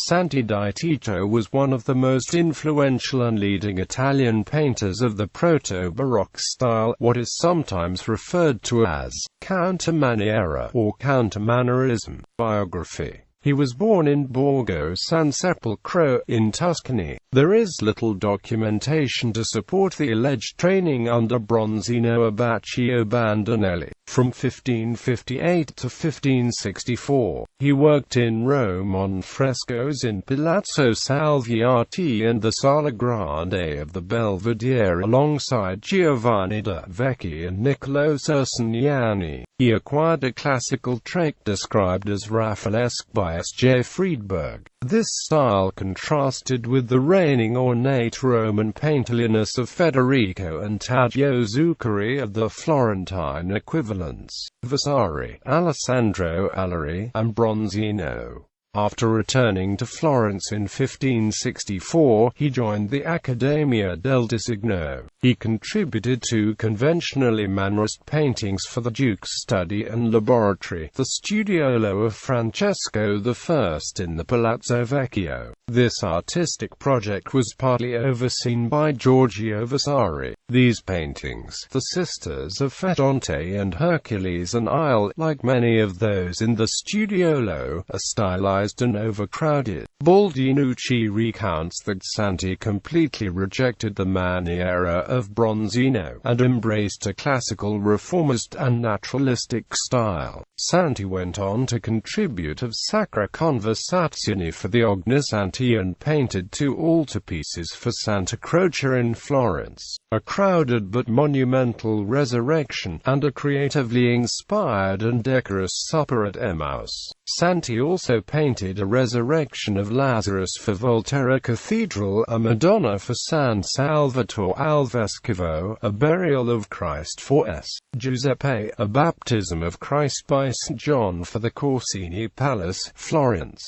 Santi di Tito was one of the most influential and leading Italian painters of the proto-Baroque style, what is sometimes referred to as Counter-Maniera or Counter-Mannerism. Biography. He was born in Borgo Sansepolcro in Tuscany. There is little documentation to support the alleged training under Bronzino Abbacchio Bandinelli. From 1558 to 1564, he worked in Rome on frescoes in Palazzo Salviati and the Sala Grande of the Belvedere alongside Giovanni da Vecchi and Niccolo Cercignani. He acquired a classical trait described as Raphaelesque by S.J. Friedberg. This style contrasted with the reigning ornate Roman painterliness of Federico and Taddeo Zuccari of the Florentine equivalents, Vasari, Alessandro Alari, and Bronzino. After returning to Florence in 1564, he joined the Accademia del Disegno. He contributed to conventionally Mannerist paintings for the Duke's study and laboratory, the studiolo of Francesco I in the Palazzo Vecchio. This artistic project was partly overseen by Giorgio Vasari. These paintings, the Sisters of Fedonte and Hercules and Isle, like many of those in the studiolo, are stylized and overcrowded. Baldinucci recounts that Santi completely rejected the maniera of Bronzino, and embraced a classical reformist and naturalistic style. Santi went on to contribute of Sacra Conversazione for the Ognissanti and painted two altarpieces for Santa Croce in Florence, a crowded but monumental resurrection, and a creatively inspired and decorous supper at Emmaus. Santi also painted a resurrection of Lazarus for Volterra Cathedral, a Madonna for San Salvatore al Vescovo, a burial of Christ for S. Giuseppe, a baptism of Christ by St. John for the Corsini Palace, Florence.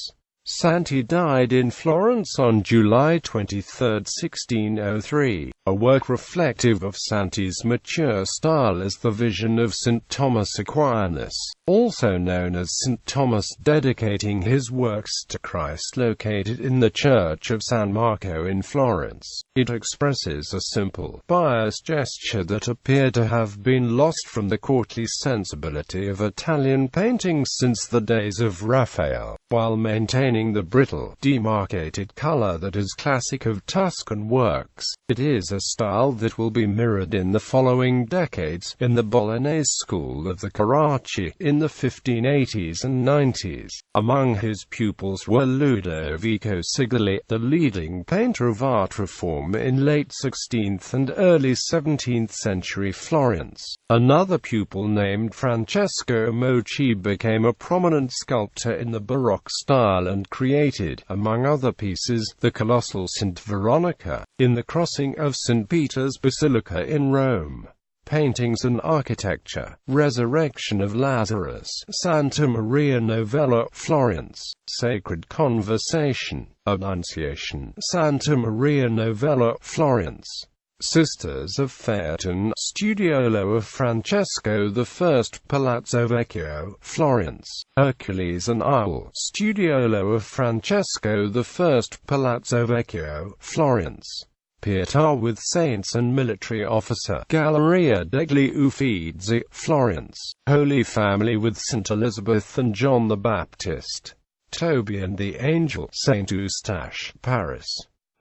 Santi died in Florence on July 23, 1603. A work reflective of Santi's mature style is the Vision of St. Thomas Aquinas, also known as St. Thomas, dedicating his works to Christ, located in the Church of San Marco in Florence. It expresses a simple, pious gesture that appeared to have been lost from the courtly sensibility of Italian painting since the days of Raphael, while maintaining the brittle, demarcated color that is classic of Tuscan works. It is a style that will be mirrored in the following decades, in the Bolognese school of the Carracci, in the 1580s and 90s. Among his pupils were Ludovico Sigilli, the leading painter of art reform in late 16th and early 17th century Florence. Another pupil named Francesco Mochi became a prominent sculptor in the Baroque style and created, among other pieces, the colossal St. Veronica, in the crossing of St. Peter's Basilica in Rome. Paintings and Architecture. Resurrection of Lazarus, Santa Maria Novella, Florence. Sacred Conversation, Annunciation, Santa Maria Novella, Florence. Sisters of Phaeton, Studiolo of Francesco I, Palazzo Vecchio, Florence. Hercules and Isle, Studiolo of Francesco I, Palazzo Vecchio, Florence. Pietà with Saints and Military Officer, Galleria degli Uffizi, Florence. Holy Family with St. Elizabeth and John the Baptist. Toby and the Angel, St. Eustache, Paris.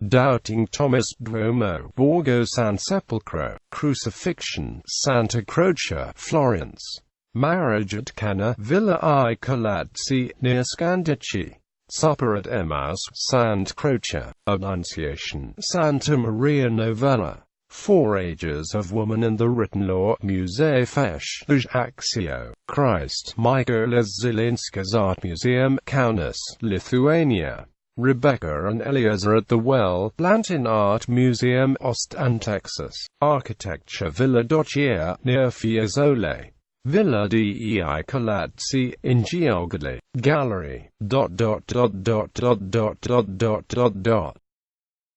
Doubting Thomas, Duomo, Borgo Sansepolcro. Crucifixion, Santa Croce, Florence. Marriage at Cana, Villa I Colazzi, near Scandicci. Supper at Emmaus, Santa Croce. Annunciation, Santa Maria Novella. Four Ages of Woman and the Written Law, Musée Fesch, Ajaccio. Christ, Mykola Zielinska's Art Museum, Kaunas, Lithuania. Rebecca and Eliezer at the Well, Blanton Art Museum, Austin, Texas. Architecture, Villa Doccia, near Fiesole. Villa dei Colazzi, in Giogli. Gallery.